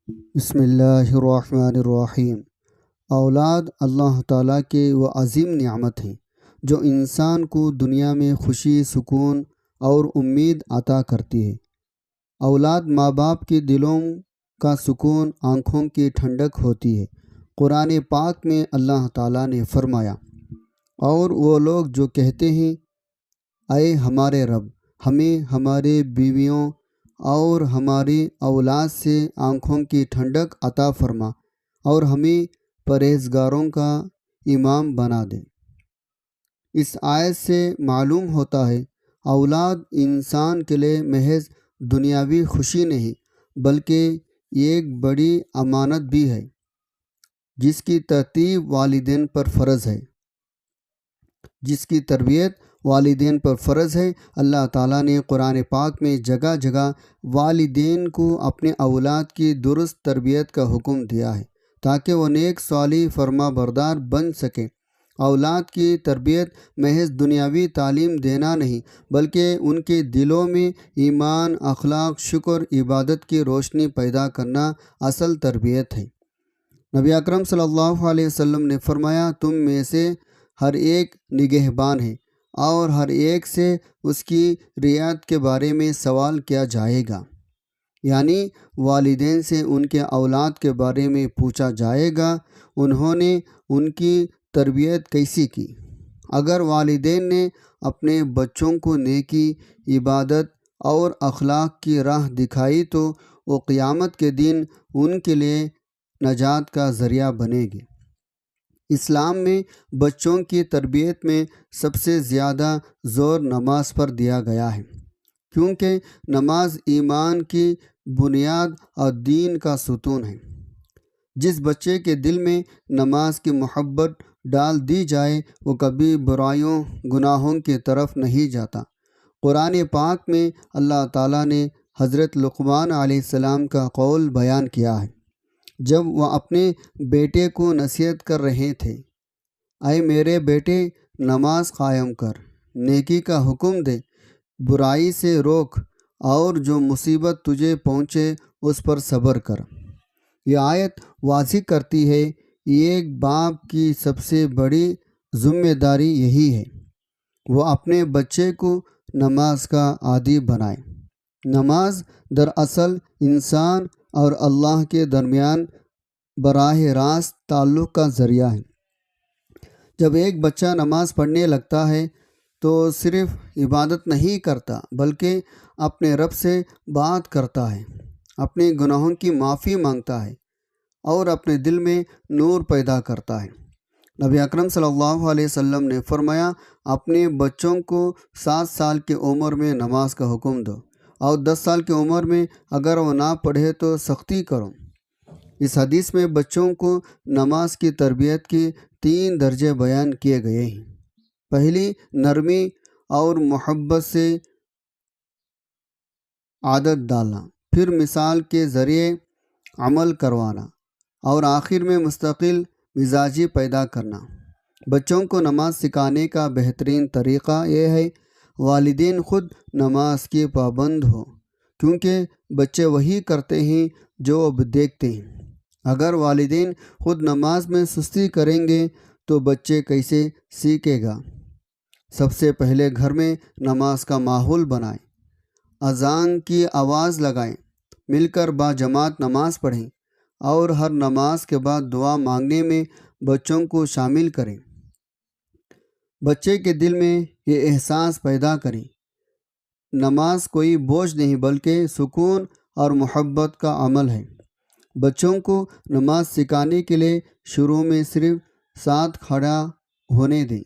بسم اللہ الرحمن الرحیم۔ اولاد اللہ تعالیٰ کے وہ عظیم نعمت ہیں جو انسان کو دنیا میں خوشی، سکون اور امید عطا کرتی ہے۔ اولاد ماں باپ کے دلوں کا سکون، آنکھوں کی ٹھنڈک ہوتی ہے۔ قرآن پاک میں اللہ تعالیٰ نے فرمایا، اور وہ لوگ جو کہتے ہیں اے ہمارے رب، ہمیں ہمارے بیویوں اور ہماری اولاد سے آنکھوں کی ٹھنڈک عطا فرما اور ہمیں پرہیزگاروں کا امام بنا دے۔ اس آیت سے معلوم ہوتا ہے اولاد انسان کے لیے محض دنیاوی خوشی نہیں بلکہ یہ ایک بڑی امانت بھی ہے جس کی ترتیب والدین پر فرض ہے جس کی تربیت والدین پر فرض ہے۔ اللہ تعالیٰ نے قرآن پاک میں جگہ جگہ والدین کو اپنے اولاد کی درست تربیت کا حکم دیا ہے تاکہ وہ نیک، صالح، فرما بردار بن سکیں۔ اولاد کی تربیت محض دنیاوی تعلیم دینا نہیں بلکہ ان کے دلوں میں ایمان، اخلاق، شکر، عبادت کی روشنی پیدا کرنا اصل تربیت ہے۔ نبی اکرم صلی اللہ علیہ وسلم نے فرمایا، تم میں سے ہر ایک نگہبان ہے اور ہر ایک سے اس کی رعایت کے بارے میں سوال کیا جائے گا، یعنی والدین سے ان کے اولاد کے بارے میں پوچھا جائے گا، انہوں نے ان کی تربیت کیسی کی۔ اگر والدین نے اپنے بچوں کو نیکی، عبادت اور اخلاق کی راہ دکھائی تو وہ قیامت کے دن ان کے لیے نجات کا ذریعہ بنے گی۔ اسلام میں بچوں کی تربیت میں سب سے زیادہ زور نماز پر دیا گیا ہے، کیونکہ نماز ایمان کی بنیاد اور دین کا ستون ہے۔ جس بچے کے دل میں نماز کی محبت ڈال دی جائے وہ کبھی برائیوں، گناہوں کی طرف نہیں جاتا۔ قرآن پاک میں اللہ تعالیٰ نے حضرت لقمان علیہ السلام کا قول بیان کیا ہے جب وہ اپنے بیٹے کو نصیحت کر رہے تھے، اے میرے بیٹے، نماز قائم کر، نیکی کا حکم دے، برائی سے روک، اور جو مصیبت تجھے پہنچے اس پر صبر کر۔ یہ آیت واضح کرتی ہے ایک باپ کی سب سے بڑی ذمہ داری یہی ہے وہ اپنے بچے کو نماز کا عادی بنائے۔ نماز دراصل انسان اور اللہ کے درمیان براہ راست تعلق کا ذریعہ ہے۔ جب ایک بچہ نماز پڑھنے لگتا ہے تو صرف عبادت نہیں کرتا بلکہ اپنے رب سے بات کرتا ہے، اپنے گناہوں کی معافی مانگتا ہے اور اپنے دل میں نور پیدا کرتا ہے۔ نبی اکرم صلی اللہ علیہ وسلم نے فرمایا، اپنے بچوں کو 7 سال کی عمر میں نماز کا حکم دو اور 10 سال کی عمر میں اگر وہ نہ پڑھے تو سختی کرو۔ اس حدیث میں بچوں کو نماز کی تربیت کے 3 درجے بیان کیے گئے ہیں۔ پہلی، نرمی اور محبت سے عادت ڈالنا، پھر مثال کے ذریعے عمل کروانا، اور آخر میں مستقل مزاجی پیدا کرنا۔ بچوں کو نماز سکھانے کا بہترین طریقہ یہ ہے والدین خود نماز کی پابند ہو، کیونکہ بچے وہی کرتے ہیں جو اب دیکھتے ہیں۔ اگر والدین خود نماز میں سستی کریں گے تو بچے کیسے سیکھے گا؟ سب سے پہلے گھر میں نماز کا ماحول بنائیں، اذان کی آواز لگائیں، مل کر باجماعت نماز پڑھیں اور ہر نماز کے بعد دعا مانگنے میں بچوں کو شامل کریں۔ بچے کے دل میں یہ احساس پیدا کریں، نماز کوئی بوجھ نہیں بلکہ سکون اور محبت کا عمل ہے۔ بچوں کو نماز سکھانے کے لیے شروع میں صرف ساتھ کھڑا ہونے دیں،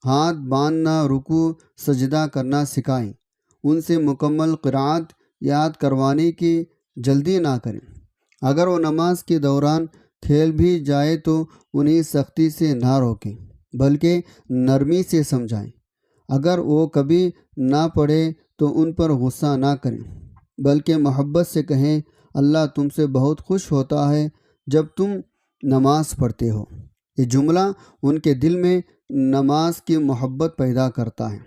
ہاتھ باندھنا، رکوع سجدہ کرنا سکھائیں۔ ان سے مکمل قرأت یاد کروانے کی جلدی نہ کریں۔ اگر وہ نماز کے دوران کھیل بھی جائے تو انہیں سختی سے نہ روکیں بلکہ نرمی سے سمجھائیں۔ اگر وہ کبھی نہ پڑھے تو ان پر غصہ نہ کریں بلکہ محبت سے کہیں، اللہ تم سے بہت خوش ہوتا ہے جب تم نماز پڑھتے ہو۔ یہ جملہ ان کے دل میں نماز کی محبت پیدا کرتا ہے۔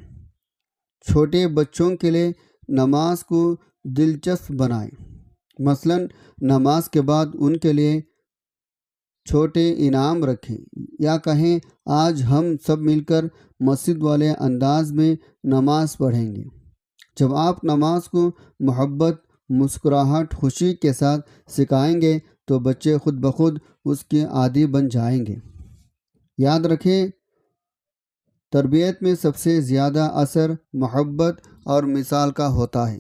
چھوٹے بچوں کے لیے نماز کو دلچسپ بنائیں۔ مثلا نماز کے بعد ان کے لیے چھوٹے انعام رکھیں، یا کہیں آج ہم سب مل کر مسجد والے انداز میں نماز پڑھیں گے۔ جب آپ نماز کو محبت، مسکراہٹ، خوشی کے ساتھ سکھائیں گے تو بچے خود بخود اس کے عادی بن جائیں گے۔ یاد رکھیں، تربیت میں سب سے زیادہ اثر محبت اور مثال کا ہوتا ہے،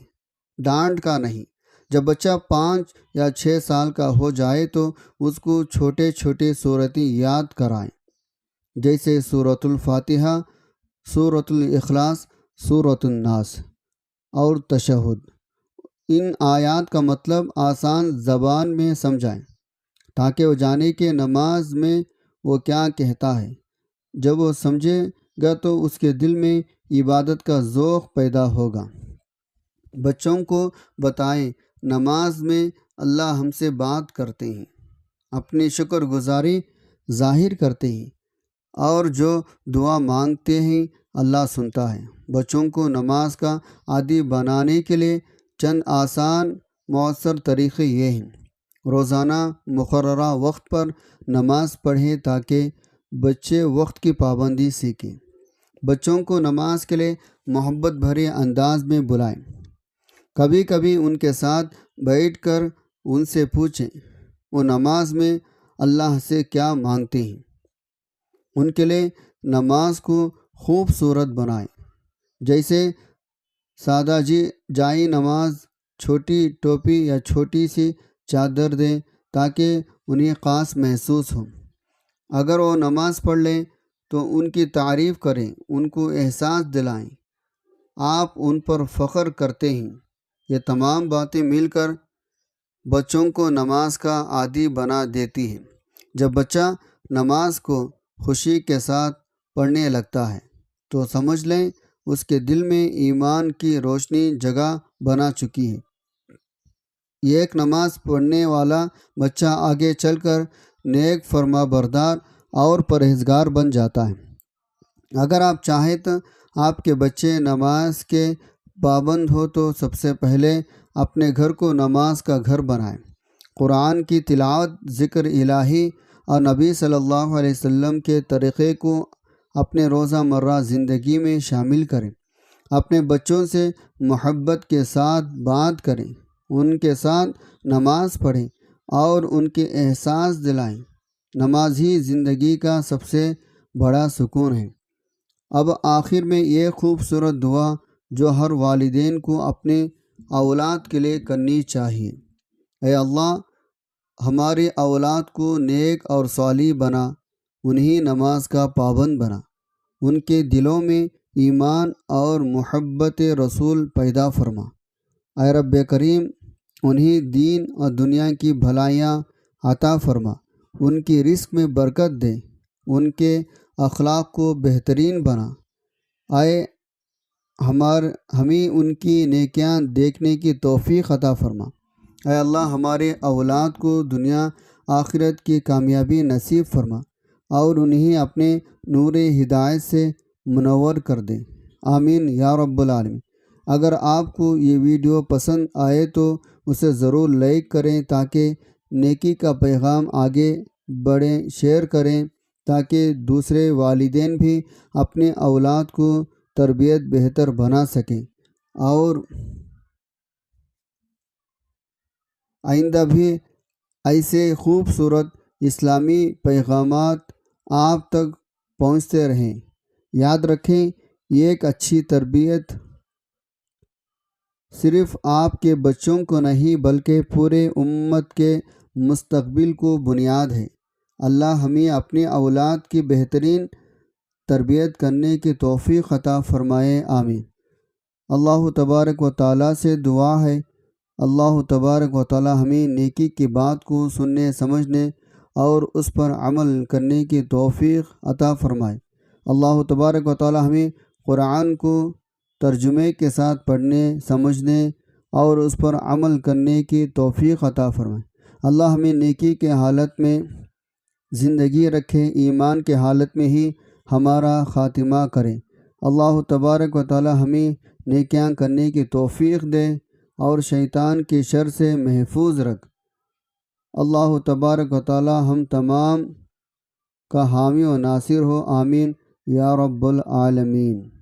ڈانٹ کا نہیں۔ جب بچہ 5 یا 6 سال کا ہو جائے تو اس کو چھوٹے چھوٹے صورتیں یاد کرائیں، جیسے سورۃ الفاتحہ، سورۃ الاخلاص، سورۃ الناس اور تشہد۔ ان آیات کا مطلب آسان زبان میں سمجھائیں تاکہ وہ جانے کہ نماز میں وہ کیا کہتا ہے۔ جب وہ سمجھے گا تو اس کے دل میں عبادت کا ذوق پیدا ہوگا۔ بچوں کو بتائیں، نماز میں اللہ ہم سے بات کرتے ہیں، اپنی شکر گزاری ظاہر کرتے ہیں، اور جو دعا مانگتے ہیں اللہ سنتا ہے۔ بچوں کو نماز کا عادی بنانے کے لیے چند آسان مؤثر طریقے یہ ہیں۔ روزانہ مقررہ وقت پر نماز پڑھیں تاکہ بچے وقت کی پابندی سیکھیں۔ بچوں کو نماز کے لیے محبت بھرے انداز میں بلائیں۔ کبھی کبھی ان کے ساتھ بیٹھ کر ان سے پوچھیں وہ نماز میں اللہ سے کیا مانگتے ہیں۔ ان کے لیے نماز کو خوبصورت بنائیں، جیسے سادہ جائی نماز، چھوٹی ٹوپی یا چھوٹی سی چادر دیں تاکہ انہیں خاص محسوس ہو۔ اگر وہ نماز پڑھ لیں تو ان کی تعریف کریں، ان کو احساس دلائیں آپ ان پر فخر کرتے ہیں۔ یہ تمام باتیں مل کر بچوں کو نماز کا عادی بنا دیتی ہیں۔ جب بچہ نماز کو خوشی کے ساتھ پڑھنے لگتا ہے تو سمجھ لیں اس کے دل میں ایمان کی روشنی جگہ بنا چکی ہے۔ یہ ایک نماز پڑھنے والا بچہ آگے چل کر نیک، فرما بردار اور پرہیزگار بن جاتا ہے۔ اگر آپ چاہیں تو آپ کے بچے نماز کے پابند ہو تو سب سے پہلے اپنے گھر کو نماز کا گھر بنائیں۔ قرآن کی تلاوت، ذکر الہی اور نبی صلی اللہ علیہ وسلم کے طریقے کو اپنے روزہ مرہ زندگی میں شامل کریں۔ اپنے بچوں سے محبت کے ساتھ بات کریں، ان کے ساتھ نماز پڑھیں اور ان کے احساس دلائیں۔ نماز ہی زندگی کا سب سے بڑا سکون ہے۔ اب آخر میں یہ خوبصورت دعا جو ہر والدین کو اپنے اولاد کے لیے کرنی چاہیے: اے اللہ، ہماری اولاد کو نیک اور صالح بنا، انہیں نماز کا پابند بنا، ان کے دلوں میں ایمان اور محبت رسول پیدا فرما۔ اے رب کریم، انہیں دین اور دنیا کی بھلائیاں عطا فرما، ان کی رزق میں برکت دے، ان کے اخلاق کو بہترین بنا۔ اے ہمیں ان کی نیکیاں دیکھنے کی توفیق عطا فرما۔ اے اللہ، ہمارے اولاد کو دنیا آخرت کی کامیابی نصیب فرما اور انہیں اپنے نور ہدایت سے منور کر دے۔ آمین یا رب العالمین۔ اگر آپ کو یہ ویڈیو پسند آئے تو اسے ضرور لائک کریں تاکہ نیکی کا پیغام آگے بڑھے، شیئر کریں تاکہ دوسرے والدین بھی اپنے اولاد کو تربیت بہتر بنا سکیں اور آئندہ بھی ایسے خوبصورت اسلامی پیغامات آپ تک پہنچتے رہیں۔ یاد رکھیں، یہ ایک اچھی تربیت صرف آپ کے بچوں کو نہیں بلکہ پورے امت کے مستقبل کو بنیاد ہے۔ اللہ ہمیں اپنی اولاد کی بہترین تربیت کرنے کی توفیق عطا فرمائے، آمین۔ اللہ تبارک و تعالیٰ سے دعا ہے، اللہ تبارک و تعالیٰ ہمیں نیکی کی بات کو سننے، سمجھنے اور اس پر عمل کرنے کی توفیق عطا فرمائے۔ اللہ تبارک و تعالیٰ ہمیں قرآن کو ترجمے کے ساتھ پڑھنے، سمجھنے اور اس پر عمل کرنے کی توفیق عطا فرمائے۔ اللہ ہمیں نیکی کے حالت میں زندگی رکھے، ایمان کے حالت میں ہی ہمارا خاتمہ کرے۔ اللہ تبارک و تعالی ہمیں نیکیاں کرنے کی توفیق دے، اور شیطان کے شر سے محفوظ رکھ۔ اللہ تبارک و تعالی ہم تمام کا حامی و ناصر ہو، آمین یا رب العالمین۔